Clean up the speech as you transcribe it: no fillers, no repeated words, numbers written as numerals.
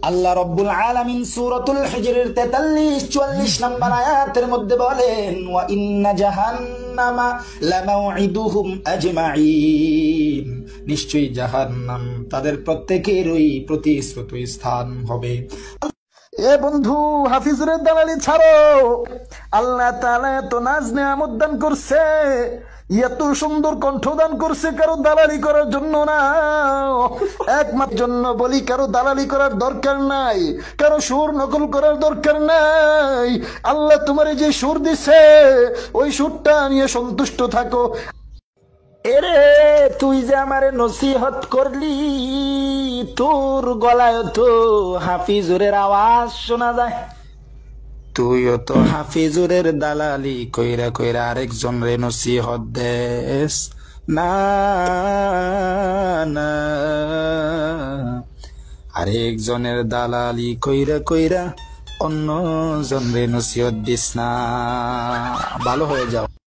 আল্লাহ রব্বুল আলামিন সূরাতুল হিজরের 43-44 নম্বর আয়াতের মধ্যে বলেন, ওয়া ইন্না জাহান্নামা লামাউইদুহুম আজমাইন, নিশ্চয়ই জাহান্নাম তাদের প্রত্যেকেরই প্রতিশ্রুত স্থান হবে। এ বন্ধু, হাফিজুরের দালালি ছাড়ো। আল্লাহ তাআলা এত নাজ নেয়ামত দান করছে, এত সুন্দর কণ্ঠ দান করছে, কারো দালালি করার জন্য না, একমাত্র জন্য বলি। কারো দালালি করার দরকার নাই, কারো সুর নকল করার দরকার নাই। আল্লাহ তোমার যে সুর দিছে ওই সুরটা নিয়ে সন্তুষ্ট থাকো। এরে তুই যে আমারে নসিহত করলি, তোর গলায় তো হাফিজুরের আওয়াজ শোনা যায়। তুইও তো হাফিজুরের দালালি কইরা কইরা আরেকজন রে নসিহত দেস না, না আরেকজনের দালালি কইরা কইরা অন্য জন রে নসিহত দিস না। ভালো হয়ে যাও।